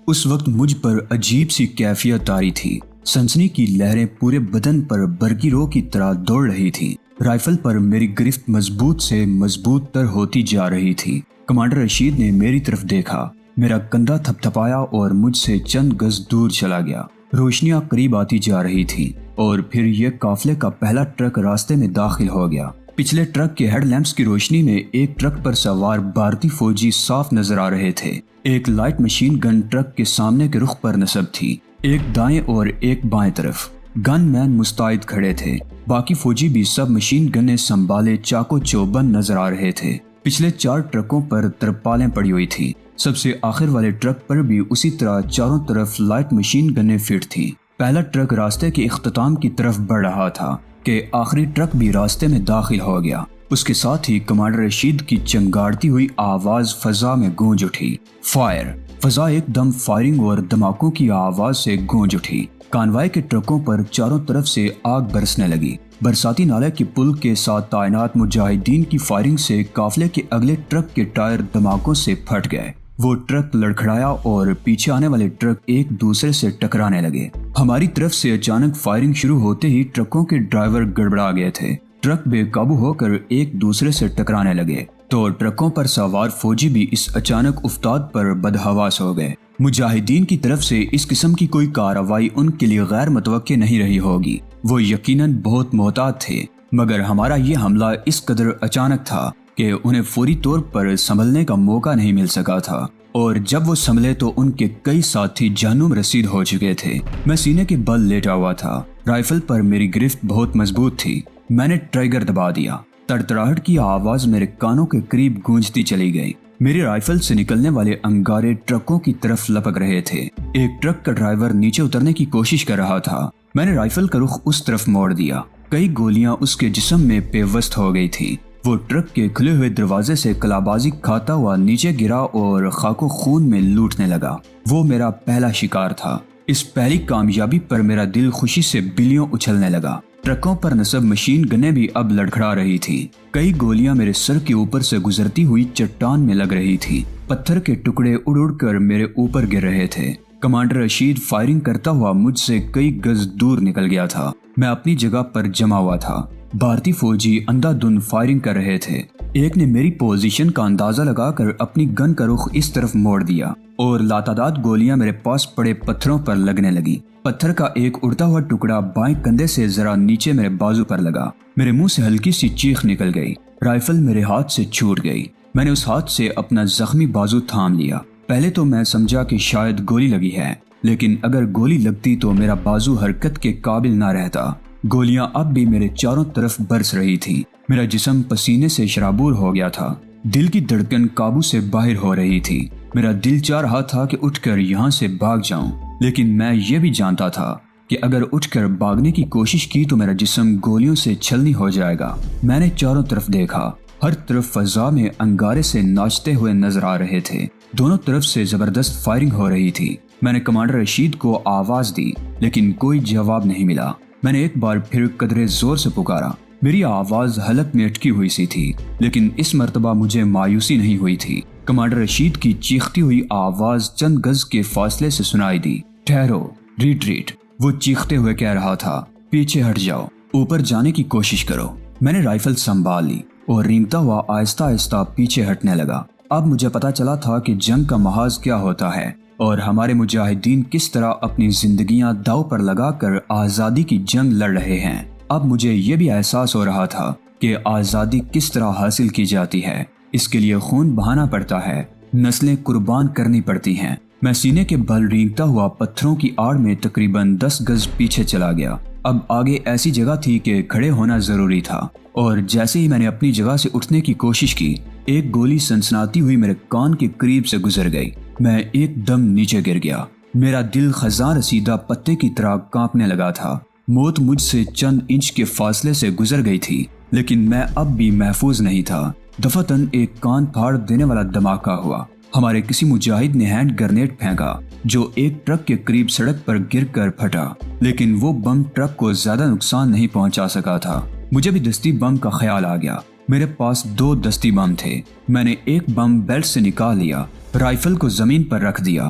اس وقت مجھ پر عجیب سی کیفیت طاری تھی۔ سنسنی کی لہریں پورے بدن پر برقی رو کی طرح دوڑ رہی تھی۔ رائفل پر میری گرفت مضبوط سے مضبوط تر ہوتی جا رہی تھی۔ کمانڈر رشید نے میری طرف دیکھا، میرا کندھا تھپ تھپایا اور مجھ سے چند گز دور چلا گیا۔ روشنیاں قریب آتی جا رہی تھی اور پھر یہ قافلے کا پہلا ٹرک راستے میں داخل ہو گیا۔ پچھلے ٹرک کے ہیڈ لیمپس کی روشنی میں ایک ٹرک پر سوار بھارتی فوجی صاف نظر آ رہے تھے۔ ایک لائٹ مشین گن ٹرک کے سامنے کے رخ پر نصب تھی، ایک دائیں اور ایک بائیں طرف۔ گن مین مستعد کھڑے تھے، باقی فوجی بھی سب مشین گنیں سنبھالے چاقو چوبند نظر آ رہے تھے۔ پچھلے 4 ٹرکوں پر ترپالیں پڑی ہوئی تھی۔ سب سے آخر والے ٹرک پر بھی اسی طرح چاروں طرف لائٹ مشین گنیں فٹ تھی۔ پہلا ٹرک راستے کے اختتام کی طرف بڑھ رہا تھا کہ آخری ٹرک بھی راستے میں داخل ہو گیا۔ اس کے ساتھ ہی کمانڈر رشید کی چنگاڑتی ہوئی آواز فضا میں گونج اٹھی، فائر! فضا ایک دم فائرنگ اور دھماکوں کی آواز سے گونج اٹھی۔ کانوائے کے ٹرکوں پر چاروں طرف سے آگ برسنے لگی۔ برساتی نالے کے پل کے ساتھ تعینات مجاہدین کی فائرنگ سے قافلے کے اگلے ٹرک کے ٹائر دھماکوں سے پھٹ گئے۔ وہ ٹرک لڑکھڑایا اور پیچھے آنے والے ٹرک ایک دوسرے سے ٹکرانے لگے۔ ہماری طرف سے اچانک فائرنگ شروع ہوتے ہی ٹرکوں کے ڈرائیور گڑبڑا گئے تھے۔ ٹرک بے قابو ہو کر ایک دوسرے سے ٹکرانے لگے تو ٹرکوں پر سوار فوجی بھی اس اچانک افتاد پر بدحواس ہو گئے۔ مجاہدین کی طرف سے اس قسم کی کوئی کارروائی ان کے لیے غیر متوقع نہیں رہی ہوگی۔ وہ یقیناً بہت محتاط تھے، مگر ہمارا یہ حملہ اس قدر اچانک تھا کہ انہیں فوری طور پر سنبھلنے کا موقع نہیں مل سکا تھا، اور جب وہ سنبھلے تو ان کے کئی ساتھی جہنم رسید ہو چکے تھے۔ میں سینے کے بل لیٹا ہوا تھا، رائفل پر میری گرفت بہت مضبوط تھی۔ میں نے ٹریگر دبا دیا۔ تڑتڑاہٹ کی آواز میرے کانوں کے قریب گونجتی چلی گئی۔ میری رائفل سے نکلنے والے انگارے ٹرکوں کی طرف لپک رہے تھے۔ ایک ٹرک کا ڈرائیور نیچے اترنے کی کوشش کر رہا تھا۔ میں نے رائفل کا رخ اس طرف موڑ دیا۔ کئی گولیاں اس کے جسم میں پیوست ہو گئی تھی۔ وہ ٹرک کے کھلے ہوئے دروازے سے کلابازی کھاتا ہوا نیچے گرا اور خاک و خون میں لوٹنے لگا۔ وہ میرا پہلا شکار تھا۔ اس پہلی کامیابی پر میرا دل خوشی سے بلیوں اچھلنے لگا۔ ٹرکوں پر نصب مشین گنیں بھی اب لڑکھڑا رہی تھی۔ کئی گولیاں میرے سر کے اوپر سے گزرتی ہوئی چٹان میں لگ رہی تھی۔ پتھر کے ٹکڑے اڑ اڑ کر میرے اوپر گر رہے تھے۔ کمانڈر رشید فائرنگ کرتا ہوا مجھ سے کئی گز دور نکل گیا تھا۔ میں اپنی جگہ پر جمع ہوا تھا۔ بھارتی فوجی اندھا دھند فائرنگ کر رہے تھے۔ ایک نے میری پوزیشن کا اندازہ لگا کر اپنی گن کا رخ اس طرف موڑ دیا اور لاتعداد گولیاں میرے پاس پڑے پتھروں پر لگنے لگی۔ پتھر کا ایک اڑتا ہوا ٹکڑا بائیں کندھے سے ذرا نیچے میرے بازو پر لگا۔ میرے منہ سے ہلکی سی چیخ نکل گئی۔ رائفل میرے ہاتھ سے چھوٹ گئی۔ میں نے اس ہاتھ سے اپنا زخمی بازو تھام لیا۔ پہلے تو میں سمجھا کہ شاید گولی لگی ہے، لیکن اگر گولی لگتی تو میرا بازو حرکت کے قابل نہ رہتا۔ گولیاں اب بھی میرے چاروں طرف برس رہی تھی۔ میرا جسم پسینے سے شرابور ہو گیا تھا۔ دل کی دھڑکن قابو سے باہر ہو رہی تھی۔ میرا دل چاہ رہا تھا کہ اٹھ کر یہاں سے بھاگ جاؤں، لیکن میں یہ بھی جانتا تھا کہ اگر اٹھ کر بھاگنے کی کوشش کی تو میرا جسم گولیوں سے چھلنی ہو جائے گا۔ میں نے چاروں طرف دیکھا۔ ہر طرف فضا میں انگارے سے ناچتے ہوئے نظر آ رہے تھے۔ دونوں طرف سے زبردست فائرنگ ہو رہی تھی۔ میں نے کمانڈر رشید کو آواز دی، لیکن کوئی جواب نہیں ملا۔ میں نے ایک بار پھر قدرے زور سے پکارا۔ میری آواز حلق میں اٹکی ہوئی سی تھی، لیکن اس مرتبہ مجھے مایوسی نہیں ہوئی تھی۔ کمانڈر رشید کی چیختی ہوئی آواز چند گز کے فاصلے سے سنائی دی، ٹھہرو، ریٹریٹ۔ وہ چیختے ہوئے کہہ رہا تھا، پیچھے ہٹ جاؤ، اوپر جانے کی کوشش کرو۔ میں نے رائفل سنبھال لی اور رینگتا ہوا آہستہ آہستہ پیچھے ہٹنے لگا۔ اب مجھے پتا چلا تھا کہ جنگ کا محاذ کیا ہوتا ہے اور ہمارے مجاہدین کس طرح اپنی زندگیاں داؤ پر لگا کر آزادی کی جنگ لڑ رہے ہیں۔ اب مجھے یہ بھی احساس ہو رہا تھا کہ آزادی کس طرح حاصل کی جاتی ہے۔ اس کے لیے خون بہانا پڑتا ہے، نسلیں قربان کرنی پڑتی ہیں۔ میں سینے کے بل رینگتا ہوا پتھروں کی آڑ میں تقریباً 10 گز پیچھے چلا گیا۔ اب آگے ایسی جگہ تھی کہ کھڑے ہونا ضروری تھا، اور جیسے ہی میں نے اپنی جگہ سے اٹھنے کی کوشش کی، ایک گولی سنسناتی ہوئی میرے کان کے قریب سے گزر گئی۔ میں ایک دم نیچے گر گیا۔ میرا دل خزاں رسیدہ پتے کی طرح کانپنے لگا تھا۔ موت مجھ سے چند انچ کے فاصلے سے گزر گئی تھی، لیکن میں اب بھی محفوظ نہیں تھا۔ دفعتاً ایک کان پھاڑ دینے والا دھماکہ ہوا۔ ہمارے کسی مجاہد نے ہینڈ گرنیڈ پھینکا جو ایک ٹرک کے قریب سڑک پر گر کر پھٹا، لیکن وہ بم ٹرک کو زیادہ نقصان نہیں پہنچا سکا تھا۔ مجھے بھی دستی بم کا خیال آ گیا۔ میرے پاس 2 دستی بم تھے۔ میں نے ایک بم بیلٹ سے نکال لیا، رائفل کو زمین پر رکھ دیا،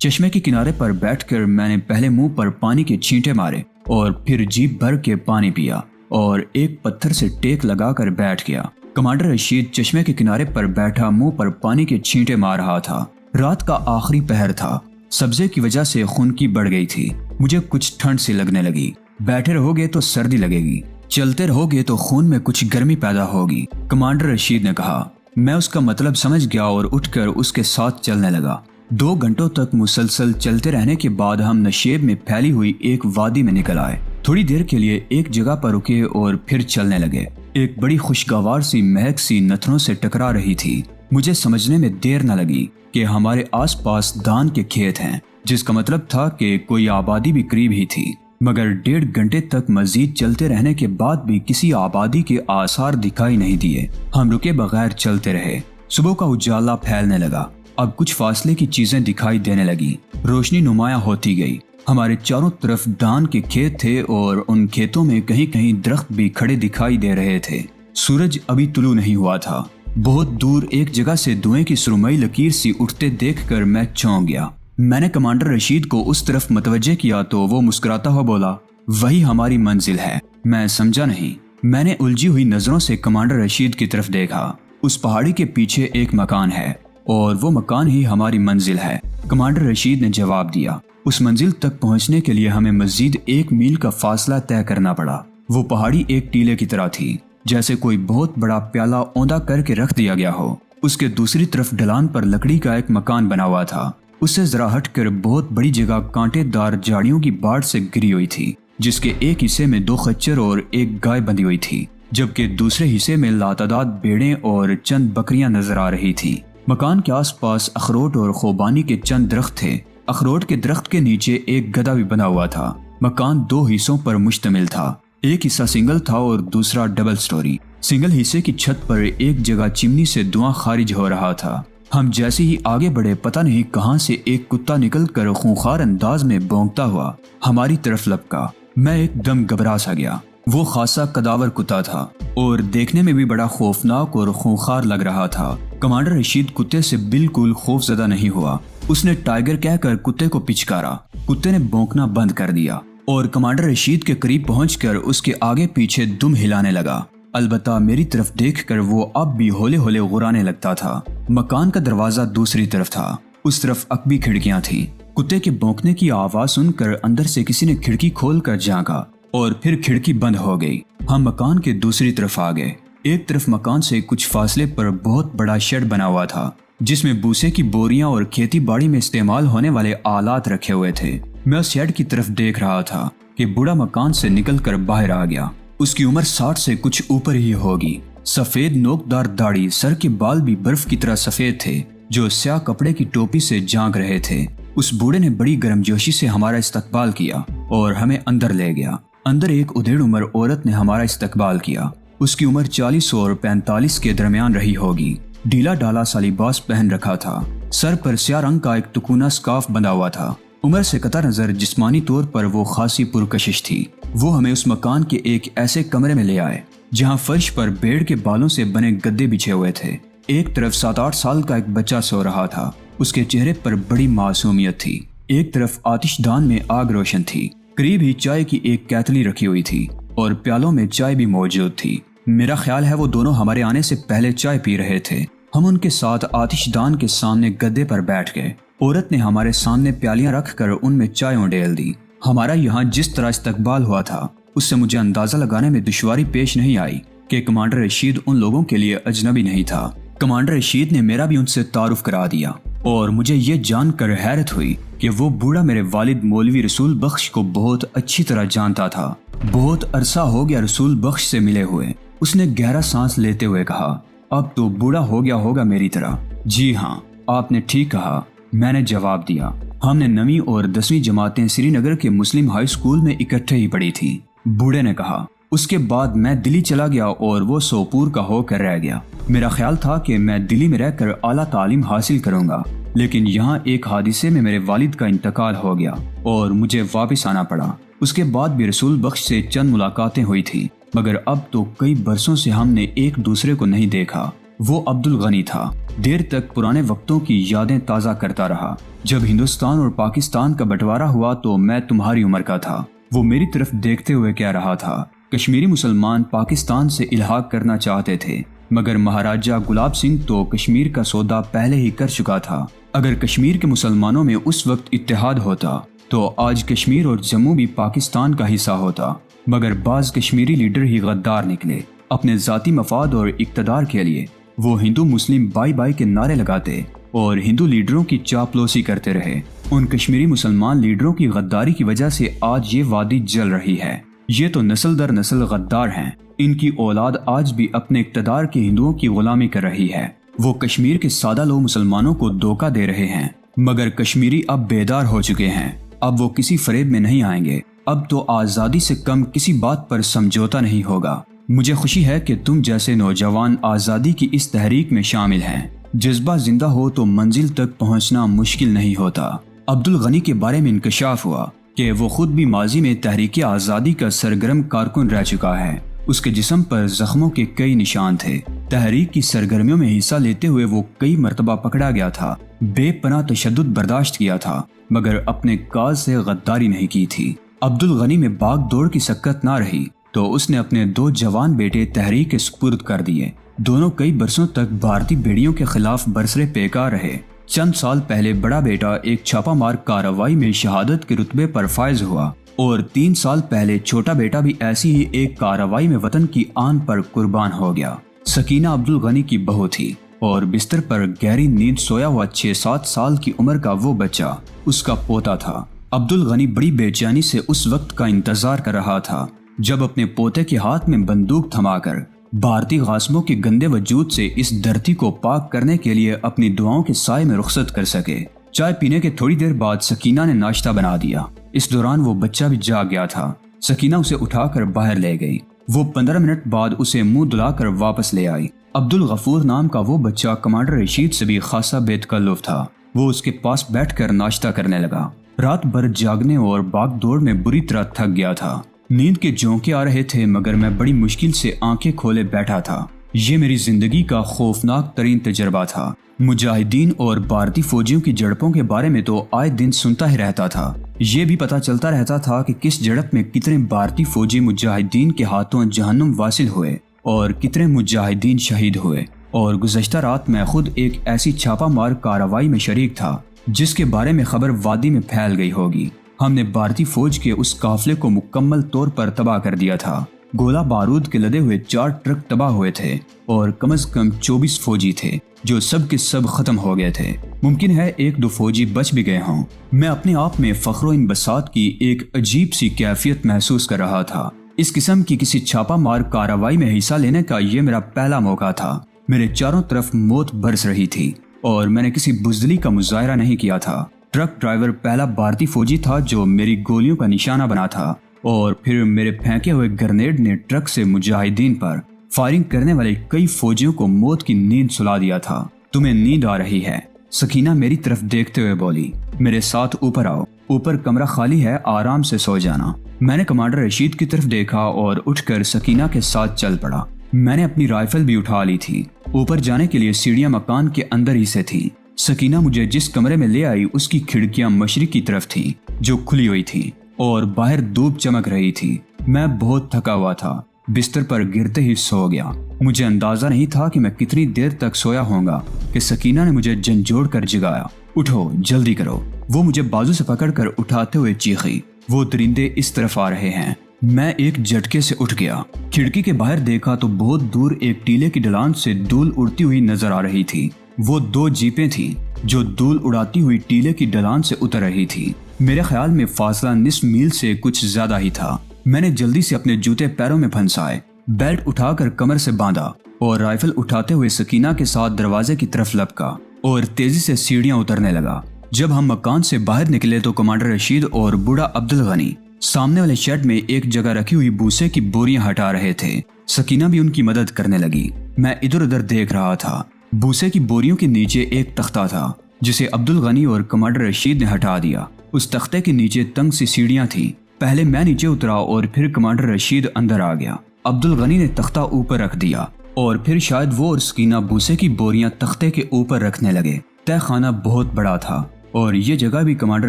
چشمے کے کنارے پر بیٹھ کر میں نے پہلے منہ پر پانی کے چھینٹے مارے اور پھر جیب بھر کے پانی پیا اور ایک پتھر سے ٹیک لگا کر بیٹھ گیا۔ کمانڈر رشید چشمے کے کنارے پر بیٹھا منہ پر پانی کے چھینٹے مار رہا تھا۔ رات کا آخری پہر تھا۔ سبزے کی وجہ سے خنکی بڑھ گئی تھی۔ مجھے کچھ ٹھنڈ سی لگنے لگی۔ بیٹھے رہو گے تو سردی لگے گی، چلتے رہو گے تو خون میں کچھ گرمی پیدا ہوگی، کمانڈر رشید نے کہا۔ میں اس کا مطلب سمجھ گیا اور اٹھ کر اس کے ساتھ چلنے لگا۔ 2 گھنٹوں تک مسلسل چلتے رہنے کے بعد ہم نشیب میں پھیلی ہوئی ایک وادی میں نکل آئے۔ تھوڑی دیر کے لیے ایک جگہ پر رکے اور پھر چلنے لگے۔ ایک بڑی خوشگوار سی مہک سی نتنوں سے ٹکرا رہی تھی۔ مجھے سمجھنے میں دیر نہ لگی کہ ہمارے آس پاس دان کے کھیت ہیں، جس کا مطلب تھا کہ کوئی آبادی بھی قریب ہی تھی، مگر 1.5 گھنٹے تک مزید چلتے رہنے کے بعد بھی کسی آبادی کے آثار دکھائی نہیں دیے۔ ہم رکے بغیر چلتے رہے۔ صبح کا اجالا پھیلنے لگا۔ اب کچھ فاصلے کی چیزیں دکھائی دینے لگی۔ روشنی نمایاں ہوتی گئی۔ ہمارے چاروں طرف دان کے کھیت تھے اور ان کھیتوں میں کہیں کہیں درخت بھی کھڑے دکھائی دے رہے تھے۔ سورج ابھی طلوع نہیں ہوا تھا۔ بہت دور ایک جگہ سے دھوئیں کی سرمئی لکیر سی اٹھتے دیکھ کر میں چونک گیا۔ میں نے کمانڈر رشید کو اس طرف متوجہ کیا تو وہ مسکراتا ہوا بولا، وہی ہماری منزل ہے۔ میں سمجھا نہیں۔ میں نے الجھی ہوئی نظروں سے کمانڈر رشید کی طرف دیکھا۔ اس پہاڑی کے پیچھے ایک مکان ہے اور وہ مکان ہی ہماری منزل ہے، کمانڈر رشید نے جواب دیا۔ اس منزل تک پہنچنے کے لیے ہمیں مزید 1 میل کا فاصلہ طے کرنا پڑا۔ وہ پہاڑی ایک ٹیلے کی طرح تھی، جیسے کوئی بہت بڑا پیالہ اوندا کر کے رکھ دیا گیا ہو۔ اس کے دوسری طرف ڈھلان پر لکڑی کا ایک مکان بنا ہوا تھا۔ اس سے ذرا ہٹ کر بہت بڑی جگہ کانٹے دار جھاڑیوں کی باڑ سے گری ہوئی تھی، جس کے ایک حصے میں 2 خچر اور 1 گائے بندھی ہوئی تھی، جبکہ دوسرے حصے میں لاتعداد بھیڑیں اور چند بکریاں نظر آ رہی تھی۔ مکان کے آس پاس اخروٹ اور خوبانی کے چند درخت تھے۔ اخروٹ کے درخت کے نیچے ایک گدھا بھی بنا ہوا تھا۔ مکان 2 حصوں پر مشتمل تھا۔ ایک حصہ سنگل تھا اور دوسرا ڈبل سٹوری۔ سنگل حصے کی چھت پر ایک جگہ چمنی سے دھواں خارج ہو رہا تھا۔ ہم جیسے ہی آگے بڑھے پتہ نہیں کہاں سے ایک کتا نکل کر خونخوار انداز میں بھونکتا ہوا ہماری طرف لپکا۔ میں ایک دم گھبرا سا گیا۔ وہ خاصا قداور کتا تھا اور دیکھنے میں بھی بڑا خوفناک اور خونخوار لگ رہا تھا۔ کمانڈر رشید کتے سے بالکل خوف زدہ نہیں ہوا۔ اس نے ٹائیگر کہہ کر کتے کو پچکارا۔ کتے نے بھونکنا بند کر دیا اور کمانڈر رشید کے قریب پہنچ کر اس کے آگے پیچھے دم ہلانے لگا۔ البتہ میری طرف دیکھ کر وہ اب بھی ہولے ہولے غرانے لگتا تھا۔ مکان کا دروازہ دوسری طرف تھا۔ اس طرف عقبی کھڑکیاں تھیں۔ کتے کے بھونکنے کی آواز سن کر اندر سے کسی نے کھڑکی کھول کر جھانکا اور پھر کھڑکی بند ہو گئی۔ ہم مکان کے دوسری طرف آ گئے۔ ایک طرف مکان سے کچھ فاصلے پر بہت بڑا شیڈ بنا ہوا تھا، جس میں بوسے کی بوریاں اور کھیتی باڑی میں استعمال ہونے والے آلات رکھے ہوئے تھے۔ میں اس شیڈ کی طرف دیکھ رہا تھا کہ بوڑھا مکان سے نکل کر باہر آ گیا۔ اس کی عمر 60 سے کچھ اوپر ہی ہوگی۔ سفید نوکدار داڑھی، سر کے بال بھی برف کی طرح سفید تھے جو سیاہ کپڑے کی ٹوپی سے جھانک رہے تھے۔ اس بوڑھے نے بڑی گرمجوشی سے ہمارا استقبال کیا اور ہمیں اندر لے گیا۔ اندر ایک ادھیڑ عمر عورت نے ہمارا استقبال کیا۔ اس کی عمر 40 اور 45 کے درمیان رہی ہوگی۔ ڈھیلا ڈالا سا لباس پہن رکھا تھا۔ سر پر سیاہ رنگ کا ایک تکونا سکارف بندھا ہوا تھا۔ عمر سے قطع نظر جسمانی طور پر وہ خاصی پرکشش تھی۔ وہ ہمیں اس مکان کے ایک ایسے کمرے میں لے آئے جہاں فرش پر بھیڑ کے بالوں سے بنے گدے بچھے ہوئے تھے۔ ایک طرف 7-8 سال کا ایک بچہ سو رہا تھا۔ اس کے چہرے پر بڑی معصومیت تھی۔ ایک طرف آتش دان میں آگ روشن تھی۔ قریب ہی چائے کی ایک کیتلی رکھی ہوئی تھی اور پیالوں میں چائے بھی موجود تھی۔ میرا خیال ہے وہ دونوں ہمارے آنے سے پہلے چائے پی رہے تھے۔ ہم ان کے ساتھ آتش دان کے سامنے گدے پر بیٹھ گئے۔ عورت نے ہمارے سامنے پیالیاں رکھ کر ان میں چائے ڈیل دی۔ ہمارا یہاں جس طرح استقبال ہوا تھا اس سے مجھے اندازہ لگانے میں دشواری پیش نہیں آئی کہ کمانڈر رشید ان لوگوں کے لیے اجنبی نہیں تھا۔ کمانڈر رشید نے میرا بھی ان سے تعارف کرا دیا اور مجھے یہ جان کر حیرت ہوئی کہ وہ بوڑھا میرے والد مولوی رسول بخش کو بہت اچھی طرح جانتا تھا۔ بہت عرصہ ہو گیا رسول بخش سے ملے ہوئے۔ اس نے گہرا سانس لیتے ہوئے کہا، اب تو بوڑھا ہو گیا ہوگا میری طرح۔ جی ہاں، آپ نے ٹھیک کہا، میں نے جواب دیا۔ ہم نے 9ویں اور 10ویں جماعتیں سری نگر کے مسلم ہائی اسکول میں اکٹھے ہی پڑھی تھی۔ بوڑھے نے کہا، اس کے بعد میں دلی چلا گیا اور وہ سوپور کا ہو کر رہ گیا۔ میرا خیال تھا کہ میں دلی میں رہ کر اعلیٰ تعلیم حاصل کروں گا، لیکن یہاں ایک حادثے میں میرے والد کا انتقال ہو گیا اور مجھے واپس آنا پڑا۔ اس کے بعد بھی رسول بخش سے چند ملاقاتیں ہوئی تھی، مگر اب تو کئی برسوں سے ہم نے ایک دوسرے کو نہیں دیکھا۔ وہ عبد الغنی تھا۔ دیر تک پرانے وقتوں کی یادیں تازہ کرتا رہا۔ جب ہندوستان اور پاکستان کا بٹوارا ہوا تو میں تمہاری عمر کا تھا۔ وہ میری طرف دیکھتے ہوئے کہہ رہا تھا، کشمیری مسلمان پاکستان سے الحاق کرنا چاہتے تھے، مگر مہاراجہ گلاب سنگھ تو کشمیر کا سودا پہلے ہی کر چکا تھا۔ اگر کشمیر کے مسلمانوں میں اس وقت اتحاد ہوتا تو آج کشمیر اور جموں بھی پاکستان کا حصہ ہوتا، مگر بعض کشمیری لیڈر ہی غدار نکلے۔ اپنے ذاتی مفاد اور اقتدار کے لیے وہ ہندو مسلم بائی بائی کے نعرے لگاتے اور ہندو لیڈروں کی چاپلوسی کرتے رہے۔ ان کشمیری مسلمان لیڈروں کی غداری کی وجہ سے آج یہ وادی جل رہی ہے۔ یہ تو نسل در نسل غدار ہیں۔ ان کی اولاد آج بھی اپنے اقتدار کے ہندوؤں کی غلامی کر رہی ہے۔ وہ کشمیر کے سادہ لوگ مسلمانوں کو دھوکہ دے رہے ہیں، مگر کشمیری اب بیدار ہو چکے ہیں۔ اب وہ کسی فریب میں نہیں آئیں گے۔ اب تو آزادی سے کم کسی بات پر سمجھوتا نہیں ہوگا۔ مجھے خوشی ہے کہ تم جیسے نوجوان آزادی کی اس تحریک میں شامل ہیں۔ جذبہ زندہ ہو تو منزل تک پہنچنا مشکل نہیں ہوتا۔ عبدالغنی کے بارے میں انکشاف ہوا کہ وہ خود بھی ماضی میں تحریک آزادی کا سرگرم کارکن رہ چکا ہے۔ اس کے جسم پر زخموں کے کئی نشان تھے۔ تحریک کی سرگرمیوں میں حصہ لیتے ہوئے وہ کئی مرتبہ پکڑا گیا تھا، بے پناہ تشدد برداشت کیا تھا، مگر اپنے کاز سے غداری نہیں کی تھی۔ عبدالغنی میں بھاگ دوڑ کی سکت نہ رہی تو اس نے اپنے 2 جوان بیٹے تحریک کے سپرد کر دیے۔ دونوں کئی برسوں تک بھارتی بیڑیوں کے خلاف برسرے پیکار رہے۔ چند سال پہلے بڑا بیٹا ایک چھاپا مار کارروائی میں شہادت کے رتبے پر فائز ہوا اور 3 سال پہلے چھوٹا بیٹا بھی ایسی ہی ایک کارروائی میں وطن کی آن پر قربان ہو گیا۔ سکینہ عبدالغنی کی بہو تھی اور بستر پر گہری نیند سویا ہوا 6-7 سال کی عمر کا وہ بچہ اس کا پوتا تھا۔ عبدالغنی بڑی بے چینی سے اس وقت کا انتظار کر رہا تھا جب اپنے پوتے کے ہاتھ میں بندوق تھما کر بھارتی غاصبوں کے گندے وجود سے اس دھرتی کو پاک کرنے کے لیے اپنی دعاؤں کے سائے میں رخصت کر سکے۔ چائے پینے کے تھوڑی دیر بعد سکینہ نے ناشتہ بنا دیا۔ اس دوران وہ بچہ بھی جاگ گیا تھا۔ سکینہ اسے اٹھا کر باہر لے گئی۔ وہ 15 منٹ بعد اسے منہ دھلا کر واپس لے آئی۔ عبدالغفور نام کا وہ بچہ کمانڈر رشید سے بھی خاصا بے تکلف تھا۔ وہ اس کے پاس بیٹھ کر ناشتہ کرنے لگا۔ رات بھر جاگنے اور بھاگ دوڑ میں بری طرح تھک گیا تھا۔ نیند کے جھونکے آ رہے تھے مگر میں بڑی مشکل سے آنکھیں کھولے بیٹھا تھا۔ یہ میری زندگی کا خوفناک ترین تجربہ تھا۔ مجاہدین اور بھارتی فوجیوں کی جھڑپوں کے بارے میں تو آئے دن سنتا ہی رہتا تھا۔ یہ بھی پتہ چلتا رہتا تھا کہ کس جھڑپ میں کتنے بھارتی فوجی مجاہدین کے ہاتھوں جہنم واصل ہوئے اور کتنے مجاہدین شہید ہوئے۔ اور گزشتہ رات میں خود ایک ایسی چھاپا مار کارروائی میں شریک تھا جس کے بارے میں خبر وادی میں پھیل گئی ہوگی۔ ہم نے بھارتی فوج کے اس قافلے کو مکمل طور پر تباہ کر دیا تھا۔ گولہ بارود کے لدے ہوئے 4 ٹرک تباہ ہوئے تھے اور کم از کم 24 فوجی تھے جو سب کے سب ختم ہو گئے تھے۔ ممکن ہے 1-2 فوجی بچ بھی گئے ہوں۔ میں اپنے آپ میں فخر و انبساط کی ایک عجیب سی کیفیت محسوس کر رہا تھا۔ اس قسم کی کسی چھاپا مار کارروائی میں حصہ لینے کا یہ میرا پہلا موقع تھا۔ میرے چاروں طرف موت برس رہی تھی اور میں نے کسی بزدلی کا مظاہرہ نہیں کیا تھا۔ ٹرک ڈرائیور پہلا بھارتی فوجی تھا جو میری گولیوں کا نشانہ بنا تھا اور پھر میرے پھینکے ہوئے گرنیڈ نے ٹرک سے مجاہدین پر فائرنگ کرنے والے کئی فوجیوں کو موت کی نیند سلا دیا تھا۔ تمہیں نیند آ رہی ہے؟ سکینہ میری طرف دیکھتے ہوئے بولی۔ میرے ساتھ اوپر آؤ، اوپر کمرہ خالی ہے، آرام سے سو جانا۔ میں نے کمانڈر رشید کی طرف دیکھا اور اٹھ کر سکینہ کے ساتھ چل پڑا۔ میں نے اپنی رائفل بھی اٹھا لی تھی۔ اوپر جانے کے لیے سیڑھیاں مکان کے اندر ہی سے تھی۔ سکینہ مجھے جس کمرے میں لے آئی اس کی کھڑکیاں مشرق کی طرف تھی جو کھلی ہوئی تھی اور باہر دھوپ چمک رہی تھی۔ میں بہت تھکا ہوا تھا، بستر پر گرتے ہی سو گیا۔ مجھے اندازہ نہیں تھا کہ میں کتنی دیر تک سویا ہوں گا کہ سکینہ نے مجھے جھنجھوڑ کر جگایا۔ اٹھو، جلدی کرو۔ وہ مجھے بازو سے پکڑ کر اٹھاتے ہوئے چیخی، وہ درندے اس طرف آ رہے ہیں۔ میں ایک جھٹکے سے اٹھ گیا۔ کھڑکی کے باہر دیکھا تو بہت دور ایک ٹیلے کی ڈھلان سے دھول اڑتی ہوئی نظر آ رہی تھی۔ وہ 2 جیپیں تھیں جو دھول اڑاتی ہوئی ٹیلے کی ڈھلان سے اتر رہی تھی۔ میرے خیال میں فاصلہ نصف میل سے کچھ زیادہ ہی تھا۔ میں نے جلدی سے اپنے جوتے پیروں میں پھنسائے، بیلٹ اٹھا کر کمر سے باندھا اور رائفل اٹھاتے ہوئے سکینہ کے ساتھ دروازے کی طرف لپکا اور تیزی سے سیڑھیاں اترنے لگا۔ جب ہم مکان سے باہر نکلے تو کمانڈر رشید اور بوڑھا عبدالغنی سامنے والے شیڈ میں ایک جگہ رکھی ہوئی بھوسے کی بوریاں ہٹا رہے تھے۔ سکینہ بھی ان کی مدد کرنے لگی۔ میں ادھر ادھر دیکھ رہا تھا۔ بھوسے کی بوریوں کے نیچے ایک تختہ تھا جسے عبدالغنی اور کمانڈر رشید نے ہٹا دیا۔ اس تختے کے نیچے تنگ سی سیڑھیاں تھیں۔ پہلے میں نیچے اترا اور پھر کمانڈر رشید اندر آ گیا۔ عبدالغنی نے تختہ اوپر رکھ دیا اور پھر شاید وہ اور سکینہ بوسے کی بوریاں تختے کے اوپر رکھنے لگے۔ تہ خانہ بہت بڑا تھا اور یہ جگہ بھی کمانڈر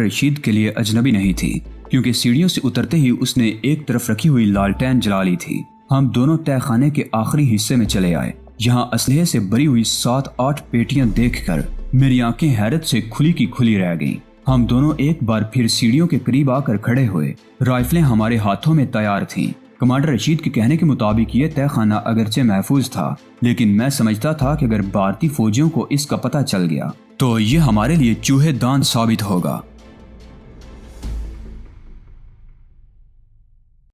رشید کے لیے اجنبی نہیں تھی، کیونکہ سیڑھیوں سے اترتے ہی اس نے ایک طرف رکھی ہوئی لالٹین جلا لی تھی۔ ہم دونوں تہ خانے کے آخری حصے میں چلے آئے۔ یہاں اسلحے سے بری ہوئی 7-8 پیٹیاں دیکھ کر میری آنکھیں حیرت سے کھلی کی کھلی رہ گئیں۔ ہم دونوں ایک بار پھر سیڑھیوں کے قریب آ کر کھڑے ہوئے۔ رائفلیں ہمارے ہاتھوں میں تیار تھیں۔ کمانڈر رشید کے کہنے کے مطابق یہ تہ خانہ اگرچہ محفوظ تھا، لیکن میں سمجھتا تھا کہ اگر بھارتی فوجیوں کو اس کا پتہ چل گیا تو یہ ہمارے لیے چوہے دان ثابت ہوگا۔